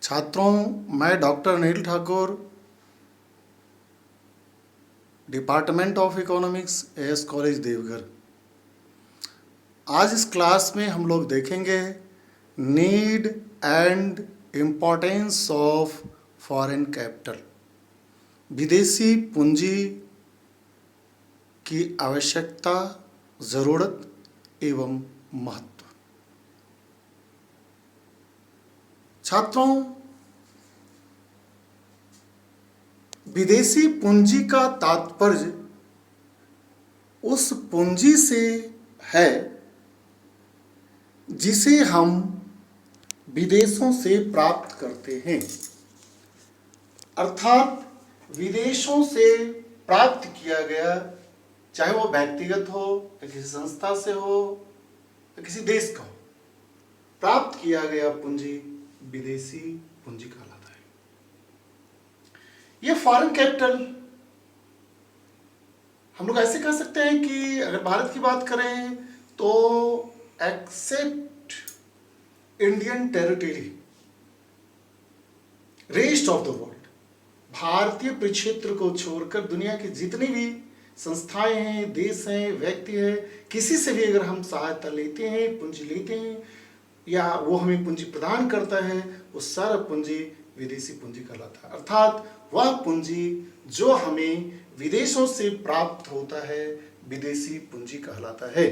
छात्रों, मैं doctor Anil Thakur, department of economics, as college Deoghar. आज इस क्लास में हम लोग देखेंगे need and importance of foreign capital, विदेशी पूंजी की आवश्यकता, ज़रूरत एवं महत्व। छात्रों, विदेशी पूंजी का तात्पर्य उस पूंजी से है जिसे हम विदेशों से प्राप्त करते हैं, अर्थात विदेशों से प्राप्त किया गया, चाहे वो व्यक्तिगत हो या किसी संस्था से हो या किसी देश का हो, प्राप्त किया गया पूंजी विदेशी पूंजी कहलाता है। ये फॉरेन कैपिटल हम लोग ऐसे कह सकते हैं कि अगर भारत की बात करें तो except Indian territory, rest of the world, भारतीय परिक्षेत्र को छोड़कर दुनिया की जितनी भी संस्थाएं हैं, देश हैं, व्यक्ति हैं, किसी से भी अगर हम सहायता लेते हैं, पूंजी लेते हैं या वो हमें पूंजी प्रदान करता है, वो सारा पूंजी विदेशी पूंजी कहलाता है। अर्थात वह पूंजी जो हमें विदेशों से प्राप्त होता है विदेशी पूंजी कहलाता है।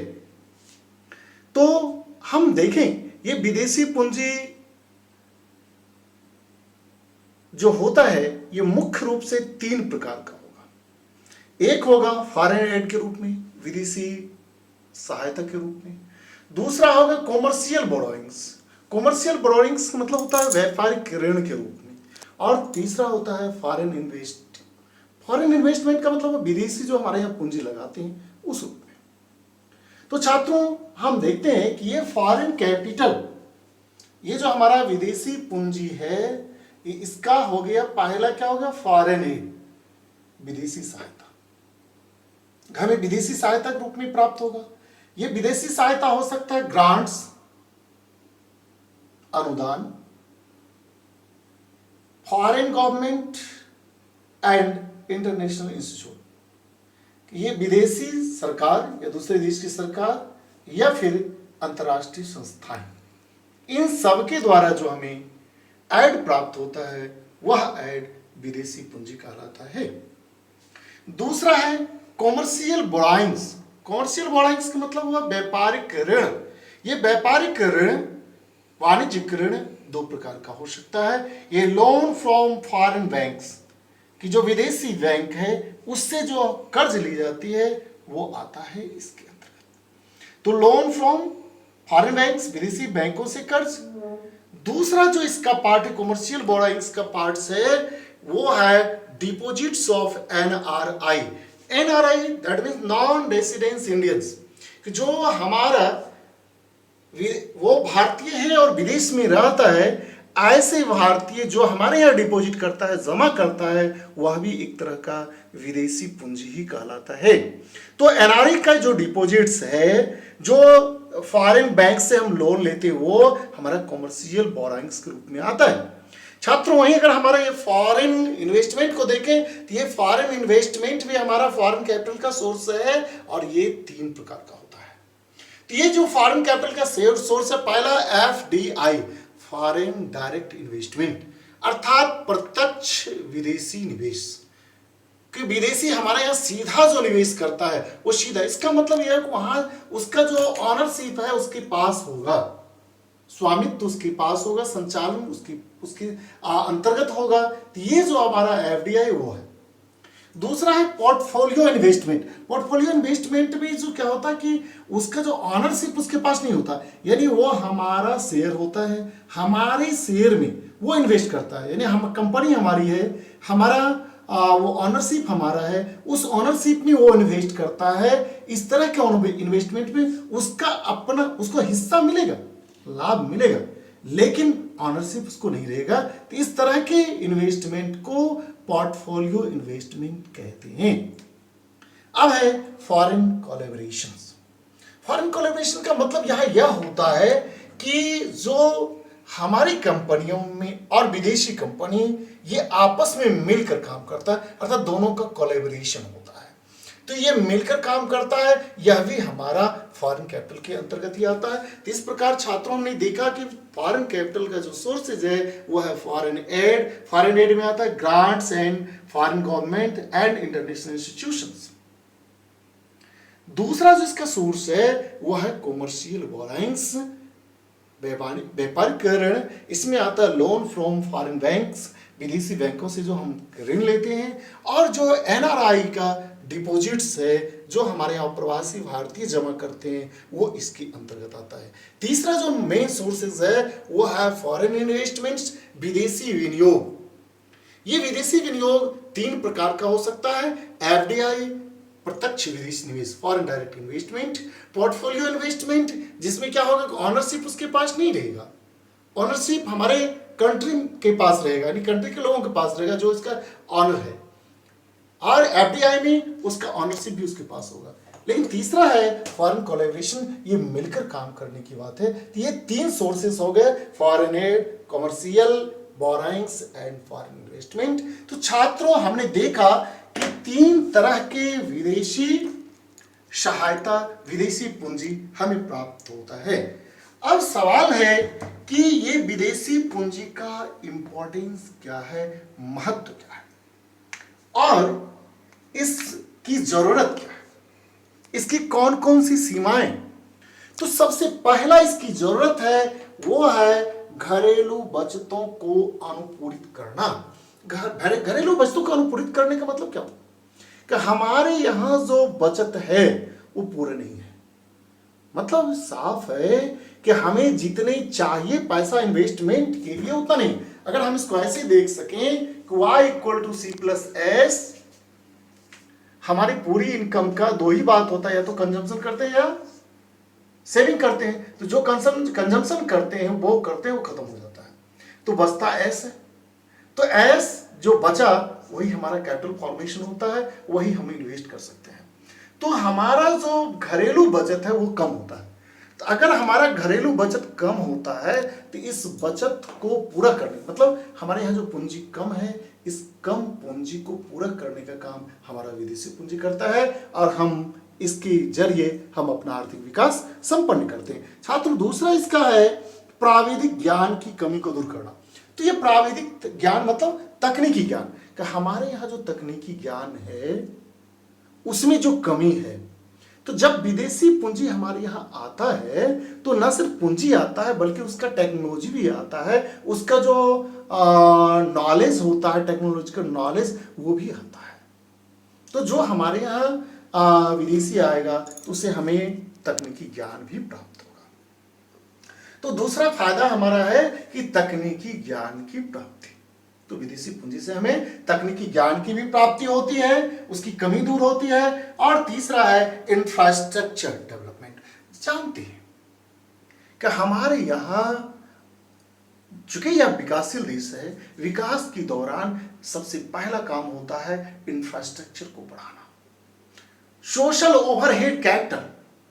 तो हम देखें ये विदेशी पूंजी जो होता है ये मुख्य रूप से 3 प्रकार का होगा। एक होगा फॉरेन एड के रूप में, विदेशी सहायता के रूप में। दूसरा होगा कॉमर्शियल बोरोइंग्स। कॉमर्शियल बोरोइंग्स का मतलब होता है व्यापारिक ऋण के रूप में। और तीसरा होता है फॉरेन इन्वेस्ट। फॉरेन इन्वेस्टमेंट का मतलब विदेशी जो हमारे यहाँ पूंजी लगाते हैं उस रूप में। तो छात्रों, हम देखते हैं कि ये फॉरेन कैपिटल, ये जो हमारा विदेशी पूंजी है, ये इसका हो गया पहला क्या होगा, फॉरेन एड, विदेशी सहायता। हमें विदेशी सहायता के रूप में प्राप्त होगा। ये विदेशी सहायता हो सकता है ग्रांट्स, अनुदान, foreign government and international institute. ये विदेशी सरकार या दूसरे देश की सरकार या फिर अंतर्राष्ट्रीय संस्थाएं, इन सब के द्वारा जो हमें ऐड प्राप्त होता है वह ऐड विदेशी पूंजी कहलाता है। दूसरा है कॉमर्शियल बोराइंग्स। कॉमर्शियल बोराइंग्स का मतलब हुआ व्यापारिक ऋण। ये व्यापारिक ऋण, वाणिज्यिक ऋण 2 प्रकार का हो सकता है। ये लोन फ्रॉम फॉरेन बैंक्स, कि जो विदेशी बैंक है उससे जो कर्ज ली जाती है वो आता है इसके अंतर्गत। तो लोन फ्रॉम फॉरेन बैंक्स, विदेशी बैंकों से कर्ज। दूसरा जो इसका पार्ट है, कॉमर्शियल बोराइंग्स का पार्ट है, वो है deposits of NRI. NRI that means non residence Indians, कि जो हमारा वो भारतीय है और विदेश में रहता है, ऐसे भारतीय जो हमारे यहाँ डिपॉजिट करता है, जमा करता है, वह भी एक तरह का विदेशी पूंजी ही कहलाता है। तो एनआरआई का जो डिपॉजिट्स है, जो फॉरेन बैंक से हम लोन लेते हैं, वो हमारा कॉमर्शियल बोराइंग्स के रूप में आता है। छात्रों, वहीं अगर हमारा ये फॉरेन इन्वेस्टमेंट को देखें तो ये फॉरेन इन्वेस्टमेंट भी हमारा फॉरेन कैपिटल का सोर्स है और ये 3 प्रकार का होता है। तो ये जो फॉरेन कैपिटल का सोर्स है, पहला एफडीआई, फॉरेन डायरेक्ट इन्वेस्टमेंट, अर्थात प्रत्यक्ष विदेशी निवेश, कि विदेशी हमारे यहाँ सीधा जो निवेश करता है वो सीधा। इसका मतलब यह है कि वहां उसका जो ऑनरशिप है उसके पास होगा, स्वामित्व उसके पास होगा, संचालन उसके अंतर्गत होगा। तो ये जो हमारा एफडीआई वो है। दूसरा है पोर्टफोलियो इन्वेस्टमेंट। पोर्टफोलियो इन्वेस्टमेंट में जो क्या होता है कि उसका जो ऑनरशिप उसके पास नहीं होता, यानी वो हमारा शेयर होता है, हमारे शेयर में वो इन्वेस्ट करता है, यानी हम कंपनी हमारी है, हमारा वो ऑनरशिप हमारा है, उस ऑनरशिप में वो इन्वेस्ट करता है। इस तरह के इन्वेस्टमेंट में उसका अपना, उसको हिस्सा मिलेगा, लाभ मिलेगा, लेकिन ऑनरशिप उसको नहीं रहेगा। तो इस तरह के इन्वेस्टमेंट को पोर्टफोलियो इन्वेस्टमेंट कहते हैं। अब है फॉरेन कोलैबोरेशंस। फॉरेन कोलैबोरेशन का मतलब यह होता है कि जो हमारी कंपनियों में और विदेशी कंपनी ये आपस में मिलकर काम करता है, अर्थात दोनों का कोलैबोरेशन होता है। तो ये मिलकर काम करता है, यह भी हमारा फॉरेन कैपिटल के अंतर्गत ही आता है। तो इस प्रकार छात्रों ने देखा कि फॉरेन कैपिटल का जो सोर्सेज है वो है फॉरेन एड। फॉरेन एड में आता है grants and foreign government and international institutions. दूसरा जो इसका सोर्स है वो है कॉमर्शियल बोराइंग्स, व्यापारीकरण। इसमें आता है लोन फ्रॉम फॉरेन बैंक्स, विदेशी बैंकों से जो हम ऋण लेते हैं, और जो एनआरआई का डिपॉजिट्स है जो हमारे यहाँ प्रवासी भारतीय जमा करते हैं वो इसके अंतर्गत आता है। तीसरा जो मेन सोर्सेज है वो है फॉरेन इन्वेस्टमेंट्स, विदेशी विनियोग। ये विदेशी विनियोग तीन प्रकार का हो सकता है, एफडीआई प्रत्यक्ष विदेशी निवेश, foreign direct investment, portfolio investment, जिसमें क्या होगा, ऑनरशिप उसके पास नहीं रहेगा, ऑनरशिप हमारे कंट्री के पास रहेगा, यानी कंट्री के लोगों के पास रहेगा जो इसका ऑनर है, और एफडीआई में उसका ऑनरशिप भी उसके पास होगा। लेकिन तीसरा है फॉरेन कोलैबोरेशन, ये मिलकर काम करने की बात है। तो ये तीन सोर्सेस हो गए, foreign aid, commercial borrowings and foreign investment. तो छात्रों हमने देखा कि तीन तरह के विदेशी सहायता, विदेशी पूंजी हमें प्राप्त होता है। अब सवाल है कि ये विदेशी पूंजी का इंपॉर्टेंस क्या है, महत्व क्या है, और इसकी जरूरत क्या है, इसकी कौन कौन सी सीमाएं। तो सबसे पहला इसकी जरूरत है वो है घरेलू बचतों को अनुपूरित करना। घरेलू बचतों को अनुपूरित करने का मतलब क्या, कि हमारे यहां जो बचत है वो पूरे नहीं है। मतलब साफ है कि हमें जितने चाहिए पैसा इन्वेस्टमेंट के लिए उतना नहीं। अगर हम इसको ऐसे देख सकें कि y = C+S, हमारी पूरी इनकम का दो ही बात होता है, या तो कंजम्पशन करते हैं या सेविंग करते हैं। तो जो कंजम्पशन करते हैं वो खत्म हो जाता है, तो बचता S है। तो S जो बचा वही हमारा कैपिटल फॉर्मेशन होता है, वही हम इन्वेस्ट कर सकते हैं। तो हमारा जो घरेलू बचत है वो कम होता है। तो अगर हमारा घरेलू बचत कम होता है तो इस बचत को पूरा करने, मतलब हमारे यहाँ जो पूंजी कम है, इस कम पूंजी को पूरा करने का काम हमारा विदेशी पूंजी करता है, और हम इसके जरिए हम अपना आर्थिक विकास संपन्न करते हैं। छात्र दूसरा इसका है प्राविधिक ज्ञान की कमी को दूर करना। तो ये प्राविधिक ज्ञान मतलब तकनीकी ज्ञान, कि हमारे यहाँ जो तकनीकी ज्ञान है उसमें जो कमी है। तो जब विदेशी पूंजी हमारे यहाँ आता है तो न सिर्फ पूंजी आता है बल्कि उसका टेक्नोलॉजी भी आता है, उसका जो नॉलेज होता है, टेक्नोलॉजिकल नॉलेज, वो भी आता है। तो जो हमारे यहाँ विदेशी आएगा तो उससे हमें तकनीकी ज्ञान भी प्राप्त होगा। तो दूसरा फायदा हमारा है कि तकनीकी ज्ञान की प्राप्ति। तो विदेशी पूंजी से हमें तकनीकी ज्ञान की भी प्राप्ति होती है, उसकी कमी दूर होती है। और तीसरा है इंफ्रास्ट्रक्चर डेवलपमेंट। जानते हैं कि हमारे यहाँ, चूंकि यह विकासशील देश है, विकास के दौरान सबसे पहला काम होता है इंफ्रास्ट्रक्चर को बढ़ाना, सोशल ओवरहेड कैपिटल,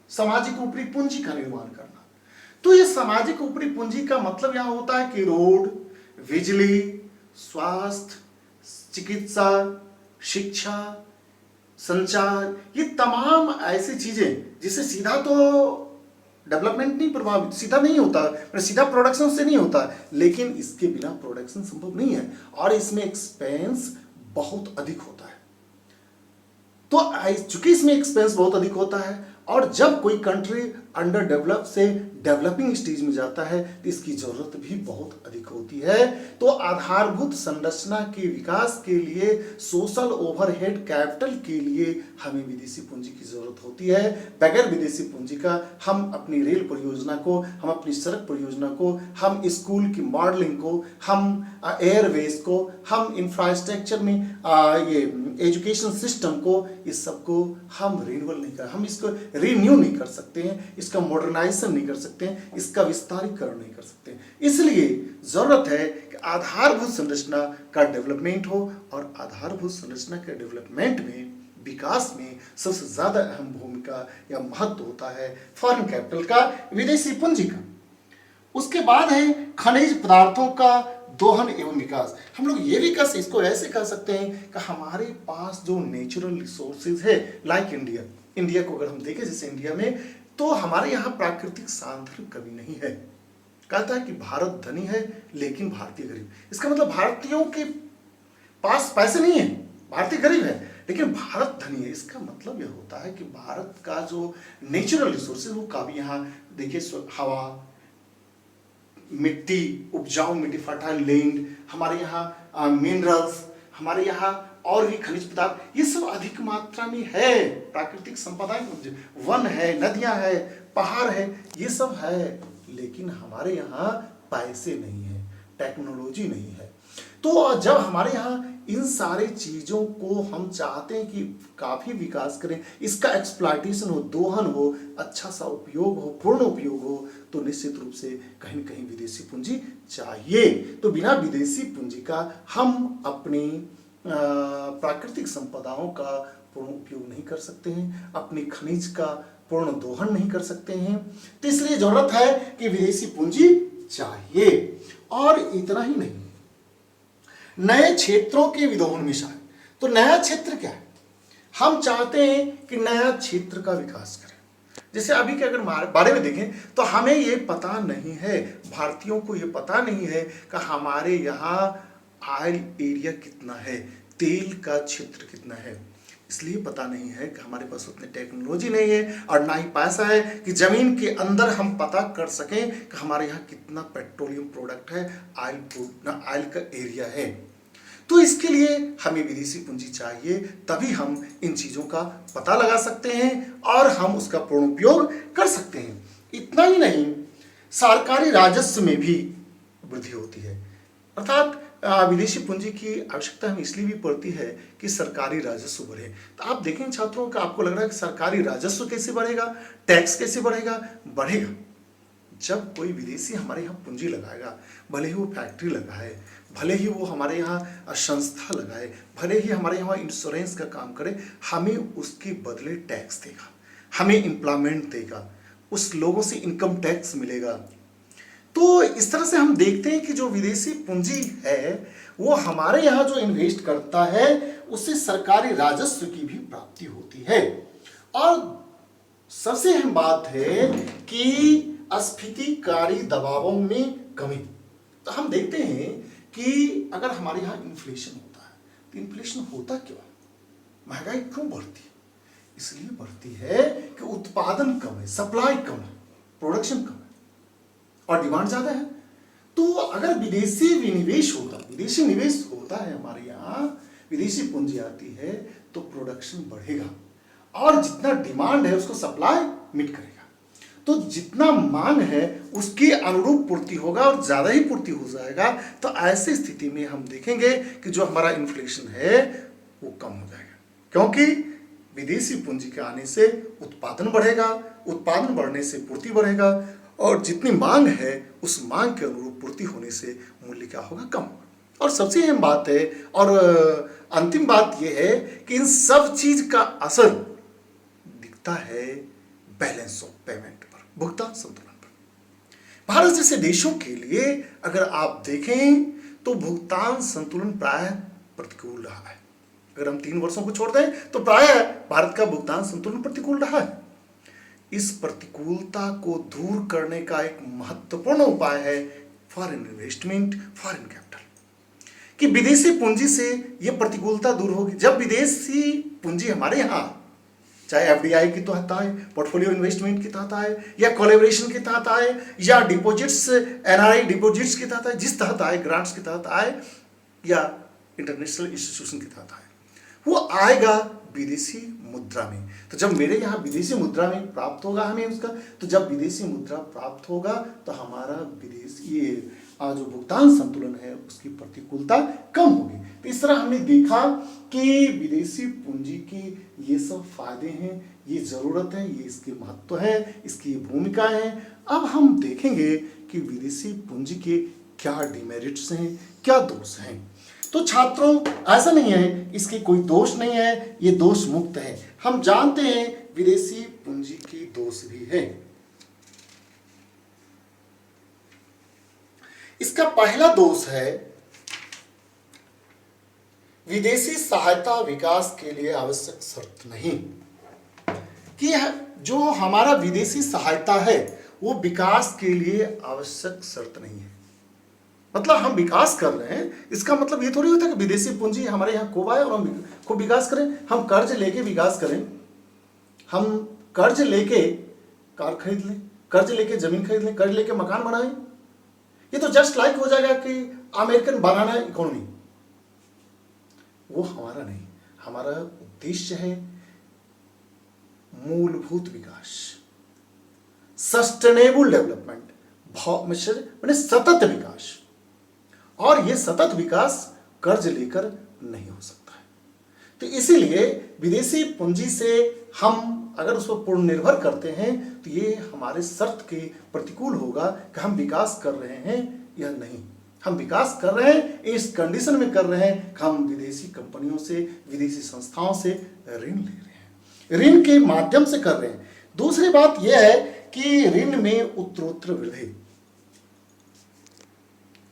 सामाजिक ऊपरी पूंजी का निर्माण करना। तो ये सामाजिक ऊपरी पूंजी का मतलब यहां होता है कि रोड, बिजली, स्वास्थ्य, चिकित्सा, शिक्षा, संचार, ये तमाम ऐसी चीजें जिससे सीधा तो डेवलपमेंट नहीं प्रभावित, सीधा नहीं होता, सीधा प्रोडक्शन से नहीं होता, लेकिन इसके बिना प्रोडक्शन संभव नहीं है, और इसमें एक्सपेंस बहुत अधिक होता है। तो चूंकि इसमें एक्सपेंस बहुत अधिक होता है, और जब कोई कंट्री अंडर डेवलप से डेवलपिंग स्टेज में जाता है तो इसकी जरूरत भी बहुत अधिक होती है। तो आधारभूत संरचना के विकास के लिए, सोशल ओवरहेड कैपिटल के लिए हमें विदेशी पूंजी की जरूरत होती है। बगैर विदेशी पूंजी का हम अपनी रेल परियोजना को, हम अपनी सड़क परियोजना को, हम स्कूल की मॉडलिंग को, हम एयरवेज को, हम इंफ्रास्ट्रक्चर में ये एजुकेशन सिस्टम को, इस सब को हम रिन्यूअल नहीं कर, हम इसको रिन्यू नहीं कर सकते हैं, इसका मॉडर्नाइजेशन नहीं कर सकते हैं, इसका विस्तारीकरण नहीं कर सकते हैं। इसलिए जरूरत है कि आधारभूत संरचना का डेवलपमेंट हो, और आधारभूत संरचना के डेवलपमेंट में, विकास में सबसे ज्यादा अहम भूमिका या महत्व होता है फॉरेन कैपिटल का, विदेशी पूंजी का। उसके बाद है खनिज पदार्थों का दोहन एवं विकास। हम लोग ये भी इसको ऐसे कह सकते हैं कि हमारे पास जो नेचुरल रिसोर्सेज है, लाइक इंडिया को अगर हम देखें जैसे इंडिया में, तो हमारे यहाँ प्राकृतिक संसाधन कभी नहीं है। कहता है कि भारत धनी है लेकिन भारतीय गरीब। इसका मतलब भारतीयों के पास पैसे नहीं है, भारतीय गरीब है, लेकिन भारत धनी है। इसका मतलब यह होता है कि भारत का जो नेचुरल रिसोर्सेज वो काफी, यहाँ देखिए हवा, मिट्टी, उपजाऊ मिट्टी, फर्टाइल लैंड, हमारे यहाँ मिनरल्स, हमारे यहाँ और भी खनिज पदार्थ, ये सब अधिक मात्रा में है। प्राकृतिक संपदाएं, वन है, नदियां है, पहाड़ है, ये सब है, लेकिन हमारे यहाँ पैसे नहीं है, टेक्नोलॉजी नहीं है। तो जब हमारे यहाँ इन सारे चीजों को हम चाहते हैं कि काफी विकास करें, इसका एक्सप्लॉयटेशन हो, दोहन हो, अच्छा सा उपयोग हो, पूर्ण उपयोग हो, तो निश्चित रूप से कहीं न कहीं विदेशी पूंजी चाहिए। तो बिना विदेशी पूंजी का हम अपनी प्राकृतिक संपदाओं का पूर्ण उपयोग नहीं कर सकते हैं, अपनी खनिज का पूर्ण दोहन नहीं कर सकते हैं। तो इसलिए जरूरत है कि विदेशी पूंजी चाहिए। और इतना ही नहीं, नए क्षेत्रों के विदोहन में शामिल। तो नया क्षेत्र क्या है? हम चाहते हैं कि नया क्षेत्र का विकास करें। जैसे अभी के अगर बारे में देखें तो हमें ये पता नहीं है, भारतीयों को ये पता नहीं है कि हमारे यहाँ ऑयल एरिया कितना है, तेल का क्षेत्र कितना है। इसलिए पता नहीं है कि हमारे पास उतनी टेक्नोलॉजी नहीं है और ना ही पैसा है कि जमीन के अंदर हम पता कर सकें कि हमारे यहाँ कितना पेट्रोलियम प्रोडक्ट है, ऑयल का एरिया है। तो इसके लिए हमें विदेशी पूंजी चाहिए, तभी हम इन चीजों का पता लगा सकते हैं और हम उसका पूर्ण उपयोग कर सकते हैं। इतना ही नहीं, सरकारी राजस्व में भी वृद्धि होती है। अर्थात विदेशी पूंजी की आवश्यकता हमें इसलिए भी पड़ती है कि सरकारी राजस्व बढ़े। तो आप देखें छात्रों का, आपको लग रहा है कि सरकारी राजस्व कैसे बढ़ेगा, टैक्स कैसे बढ़ेगा? बढ़ेगा जब कोई विदेशी हमारे यहाँ पूंजी लगाएगा, भले ही वो फैक्ट्री लगाए, भले ही वो हमारे यहाँ संस्था लगाए, भले ही हमारे यहाँ इंश्योरेंस का काम करे, हमें उसके बदले टैक्स देगा, हमें एम्प्लॉयमेंट देगा, उस लोगों से इनकम टैक्स मिलेगा। तो इस तरह से हम देखते हैं कि जो विदेशी पूंजी है वो हमारे यहाँ जो इन्वेस्ट करता है उससे सरकारी राजस्व की भी प्राप्ति होती है। और सबसे अहम बात है कि अस्फीतिकारी दबावों में कमी। तो हम देखते हैं कि अगर हमारे यहाँ इन्फ्लेशन होता है तो इन्फ्लेशन होता क्यों, महंगाई क्यों बढ़ती है? इसलिए बढ़ती है कि उत्पादन कम है, सप्लाई कम है, प्रोडक्शन कम है और डिमांड ज्यादा है। तो अगर विदेशी विनिवेश होता, विदेशी निवेश होता है हमारे यहाँ, विदेशी पूंजी आती है तो प्रोडक्शन बढ़ेगा और जितना डिमांड है उसको सप्लाई मीट करेगा। तो जितना मांग है उसके अनुरूप पूर्ति होगा और ज्यादा ही पूर्ति हो जाएगा। तो ऐसी स्थिति में हम देखेंगे कि जो हमारा इन्फ्लेशन है वो कम हो जाएगा, क्योंकि विदेशी पूंजी के आने से उत्पादन बढ़ेगा, उत्पादन बढ़ने से पूर्ति बढ़ेगा और जितनी मांग है उस मांग के अनुरूप पूर्ति होने से मूल्य क्या होगा, कम। और सबसे अहम बात है और अंतिम बात यह है कि इन सब चीज का असर दिखता है बैलेंस ऑफ पेमेंट पर, भुगतान संतुलन पर। भारत जैसे देशों के लिए अगर आप देखें तो भुगतान संतुलन प्रायः प्रतिकूल रहा है। अगर हम 3 वर्षों को छोड़ दें तो प्रायः भारत का भुगतान संतुलन प्रतिकूल रहा है। इस प्रतिकूलता को दूर करने का एक महत्वपूर्ण उपाय है फॉरेन इन्वेस्टमेंट, फॉरेन कैपिटल, कि विदेशी पूंजी से यह प्रतिकूलता दूर होगी। जब विदेशी पूंजी हमारे यहाँ, चाहे एफडीआई के तहत आए, पोर्टफोलियो इन्वेस्टमेंट के तहत आए, या कोलैबोरेशन के तहत आए, या डिपॉजिट्स, एनआरआई डिपॉजिट्स के तहत आए, जिस तहत आए, ग्रांट्स के तहत आए, या इंटरनेशनल इंस्टीट्यूशन के तहत आए, वो आएगा विदेशी मुद्रा में। तो जब मेरे यहाँ विदेशी मुद्रा में प्राप्त होगा हमें उसका, तो जब विदेशी मुद्रा प्राप्त होगा तो हमारा विदेशी जो भुगतान संतुलन है उसकी प्रतिकूलता कम होगी। तो इस तरह हमने देखा कि विदेशी पूंजी की ये सब फायदे हैं, ये जरूरत है, ये इसके महत्व है, इसकी भूमिका है। अब हम देखेंगे कि विदेशी पूंजी के क्या डिमेरिट्स हैं, क्या दोष हैं। तो छात्रों, ऐसा नहीं है इसके कोई दोष नहीं है, ये दोष मुक्त है। हम जानते हैं विदेशी पूंजी की दोष भी है। इसका पहला दोष है विदेशी सहायता विकास के लिए आवश्यक शर्त नहीं, कि जो हमारा विदेशी सहायता है वो विकास के लिए आवश्यक शर्त नहीं है। मतलब हम विकास कर रहे हैं, इसका मतलब ये थोड़ी होता है कि विदेशी पूंजी हमारे यहाँ खूब आए और हम खूब विकास करें। हम कर्ज लेके विकास करें, हम कर्ज लेके कार खरीद लें, कर्ज लेके जमीन खरीद लें, कर्ज लेके मकान बनाएं, ये तो जस्ट लाइक हो जाएगा कि अमेरिकन बनाना इकोनॉमी। वो हमारा नहीं, हमारा उद्देश्य है मूलभूत विकास, सस्टेनेबल डेवलपमेंट, माने सतत विकास। और ये सतत विकास कर्ज लेकर नहीं हो सकता है। तो इसीलिए विदेशी पूंजी से हम अगर उस पर पूर्ण निर्भर करते हैं तो ये हमारे शर्त के प्रतिकूल होगा कि हम विकास कर रहे हैं या नहीं। हम विकास कर रहे हैं, इस कंडीशन में कर रहे हैं कि हम विदेशी कंपनियों से, विदेशी संस्थाओं से ऋण ले रहे हैं, ऋण के माध्यम से कर रहे हैं। दूसरी बात यह है कि ऋण में उत्तरोत्तर वृद्धि।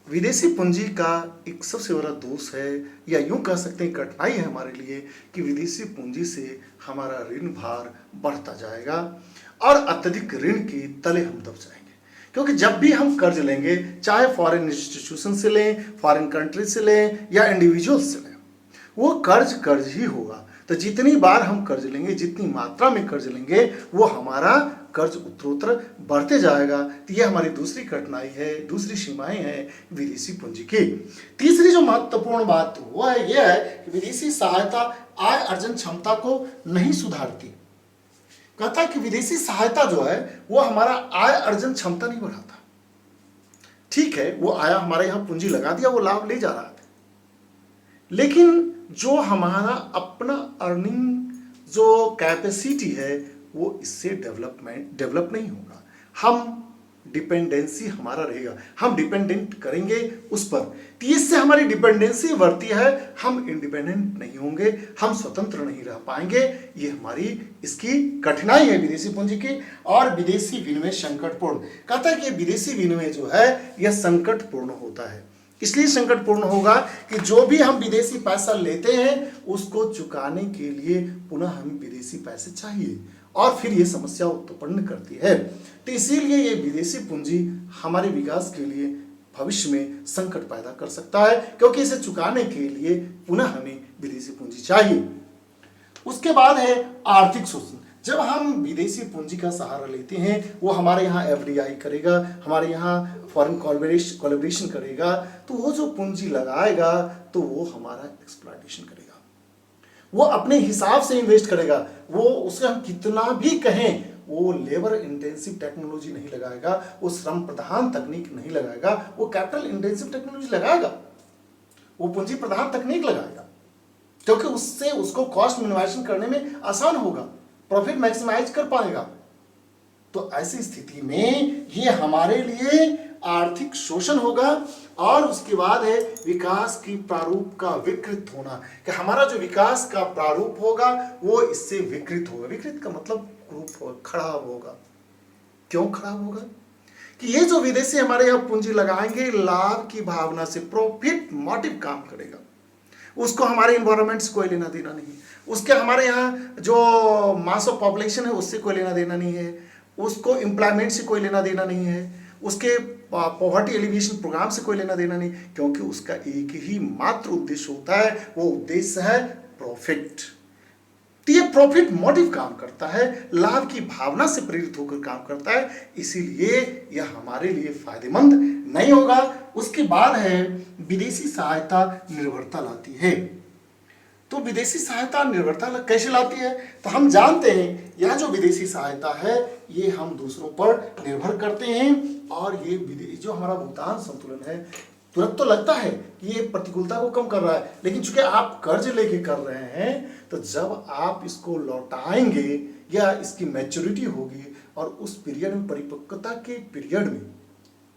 विदेशी पूंजी का एक सबसे बड़ा दोष है, या यूं कह सकते हैं कठिनाई है हमारे लिए, कि विदेशी पूंजी से हमारा ऋण भार बढ़ता जाएगा और अत्यधिक ऋण के तले हम दब जाएंगे। क्योंकि जब भी हम कर्ज लेंगे, चाहे फॉरेन इंस्टीट्यूशन से लें, फॉरेन कंट्री से लें या इंडिविजुअल से लें, वो कर्ज ही होगा। तो जितनी बार हम कर्ज लेंगे, जितनी मात्रा में कर्ज लेंगे, वो हमारा कर्ज उत्तरोत्तर बढ़ते जाएगा। तो ये हमारी दूसरी कठिनाई है, दूसरी सीमाएं हैं विदेशी पूंजी की। तीसरी जो महत्वपूर्ण बात वो है यह है कि विदेशी सहायता आय अर्जन क्षमता को नहीं सुधारती। कहता है कि विदेशी सहायता जो है वो हमारा आय अर्जन क्षमता नहीं बढ़ाता। ठीक है, वो आया हमारे यहाँ पूंजी लगा दिया, वो लाभ ले जा रहा था, लेकिन जो हमारा अपना अर्निंग जो कैपेसिटी है वो इससे डेवलप नहीं होगा। हम डिपेंडेंसी हमारा रहेगा, हम डिपेंडेंट करेंगे उस पर, तो इससे हमारी डिपेंडेंसी बढ़ती है, हम इंडिपेंडेंट नहीं होंगे, हम स्वतंत्र नहीं रह पाएंगे। ये हमारी इसकी कठिनाई है विदेशी पूंजी की। और विदेशी विनिमय संकटपूर्ण। कहता है कि विदेशी विनिमय जो है यह संकटपूर्ण होता है। इसलिए संकटपूर्ण होगा कि जो भी हम विदेशी पैसा लेते हैं उसको चुकाने के लिए पुनः हमें विदेशी पैसे चाहिए, और फिर ये समस्या उत्पन्न करती है। तो इसीलिए ये विदेशी पूंजी हमारे विकास के लिए भविष्य में संकट पैदा कर सकता है, क्योंकि इसे चुकाने के लिए पुनः हमें विदेशी पूंजी चाहिए। उसके बाद है आर्थिक शोषण। जब हम विदेशी पूंजी का सहारा लेते हैं, वो हमारे यहाँ एफडीआई करेगा, हमारे यहाँ फॉरेन कोलैबोरेशन करेगा, तो वो जो पूंजी लगाएगा तो वो हमारा एक्सप्लॉयटेशन करेगा, वो अपने हिसाब से इन्वेस्ट करेगा। वो उसे हम कितना भी कहें, वो लेबर इंटेंसिव टेक्नोलॉजी नहीं लगाएगा, वो श्रम प्रधान तकनीक नहीं लगाएगा, वो कैपिटल इंटेंसिव टेक्नोलॉजी लगाएगा, वो पूंजी प्रधान तकनीक लगाएगा, क्योंकि उससे उसको कॉस्ट मिनिमाइजेशन करने में आसान होगा, प्रॉफिट मैक्सिमाइज कर पाएगा। तो ऐसी स्थिति में ये हमारे लिए आर्थिक शोषण होगा। और उसके बाद है विकास की प्रारूप का विकृत होना, कि हमारा जो विकास का प्रारूप होगा वो इससे विकृत होगा। विकृत का मतलब रूप होगा, खराब होगा। क्यों खराब होगा? कि ये जो विदेशी हमारे यहाँ पूंजी लगाएंगे, लाभ की भावना से, प्रॉफिट मोटिव काम करेगा, उसको हमारे इन्वायरमेंट से कोई लेना देना नहीं है, उसके हमारे यहाँ जो मास ऑफ पॉपुलेशन है उससे कोई लेना देना नहीं है, उसको एम्प्लॉयमेंट से कोई लेना देना नहीं है, उसके पॉवर्टी एलिवेशन प्रोग्राम से कोई लेना देना नहीं, क्योंकि उसका एक ही मात्र उद्देश्य होता है, वो उद्देश्य है प्रॉफिट। तो ये प्रॉफिट मोटिव काम करता है, लाभ की भावना से प्रेरित होकर काम करता है, इसीलिए यह हमारे लिए फायदेमंद नहीं होगा। उसके बाद है विदेशी सहायता निर्भरता लाती है। तो विदेशी सहायता निर्भरता कैसे लाती है? तो हम जानते हैं यह जो विदेशी सहायता है ये हम दूसरों पर निर्भर करते हैं, और ये विदेशी जो हमारा भुगतान संतुलन है, तुरंत तो लगता है कि ये प्रतिकूलता को कम कर रहा है, लेकिन चूंकि आप कर्ज लेके कर रहे हैं, तो जब आप इसको लौटाएंगे या इसकी मैच्योरिटी होगी और उस पीरियड में, परिपक्वता के पीरियड में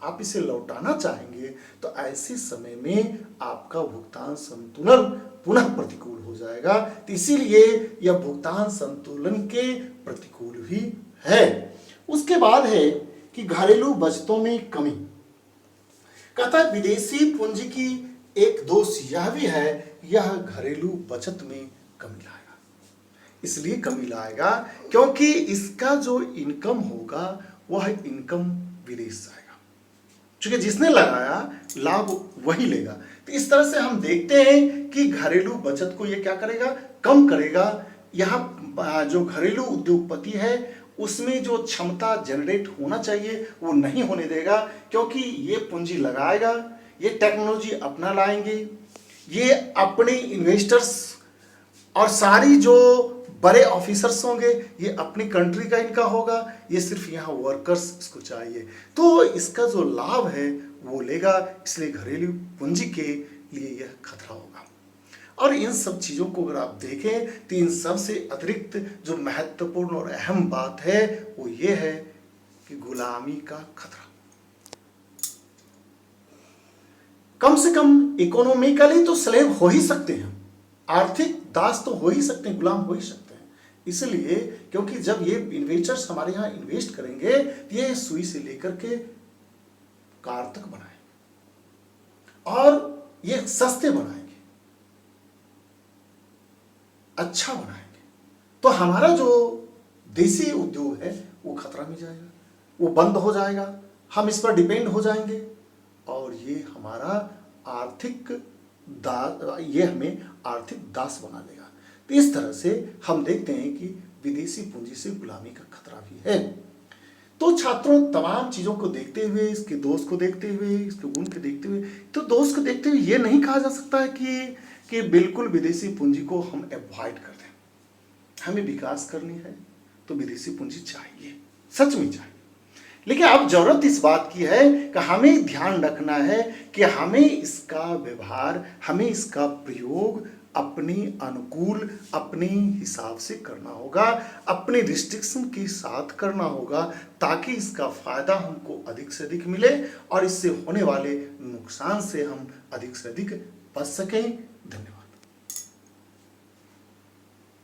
आप इसे लौटाना चाहेंगे, तो ऐसे समय में आपका भुगतान संतुलन पुनः प्रतिकूल हो जाएगा। तो इसीलिए यह भुगतान संतुलन के प्रतिकूल भी है। उसके बाद है कि घरेलू बचतों में कमी। कहता है विदेशी पूंजी की एक दोष यह भी है, यह घरेलू बचत में कमी लाएगा। इसलिए कमी लाएगा क्योंकि इसका जो इनकम होगा वह इनकम विदेश जाएगा, क्योंकि जिसने लगाया लाभ वही लेगा। तो इस तरह से हम देखते हैं कि घरेलू बचत को ये क्या करेगा, कम करेगा। यहाँ जो घरेलू उद्योगपति है उसमें जो क्षमता जनरेट होना चाहिए वो नहीं होने देगा, क्योंकि ये पूंजी लगाएगा, ये टेक्नोलॉजी अपना लाएंगे, ये अपने इन्वेस्टर्स और सारी जो बड़े ऑफिसर्स होंगे ये अपनी कंट्री का इनका होगा, ये सिर्फ यहाँ वर्कर्स इसको चाहिए, तो इसका जो लाभ है वो लेगा। इसलिए घरेलू पूंजी के लिए यह खतरा होगा। और इन सब चीज़ों को अगर आप देखें तो इन सब से अतिरिक्त जो महत्वपूर्ण और अहम बात है वो ये है कि गुलामी का खतरा। कम से कम इकोनॉमिकली तो स्लेव हो ही सकते हैं, आर्थिक दास तो हो ही सकते हैं, गुलाम हो ही सकते हैं। इसलिए क्योंकि जब ये इन्वेस्टर्स हमारे यहाँ इन्वेस्ट करेंगे ये सुई से लेकर के कार तक बनाएंगे और ये सस्ते बनाएंगे, अच्छा बनाएंगे, तो हमारा जो देसी उद्योग है वो खतरा में जाएगा, वो बंद हो जाएगा, हम इस पर डिपेंड हो जाएंगे और ये हमारा ये हमें आर्थिक दास बना देगा। तो इस तरह से हम देखते हैं कि विदेशी पूंजी से गुलामी का खतरा भी है। तो छात्रों तमाम चीज़ों को देखते हुए, इसके दोष को देखते हुए, इसके गुण को देखते हुए, तो दोष को देखते हुए ये नहीं कहा जा सकता है कि बिल्कुल विदेशी पूंजी को हम अवॉइड कर दें। हमें विकास करनी है तो विदेशी पूंजी चाहिए, सच में चाहिए। लेकिन अब जरूरत इस बात की है कि हमें ध्यान रखना है कि हमें इसका व्यवहार, हमें इसका प्रयोग अपने अनुकूल, अपने हिसाब से करना होगा, अपने रिस्ट्रिक्शन के साथ करना होगा, ताकि इसका फायदा हमको अधिक से अधिक मिले और इससे होने वाले नुकसान से हम अधिक से अधिक बच सकें। धन्यवाद।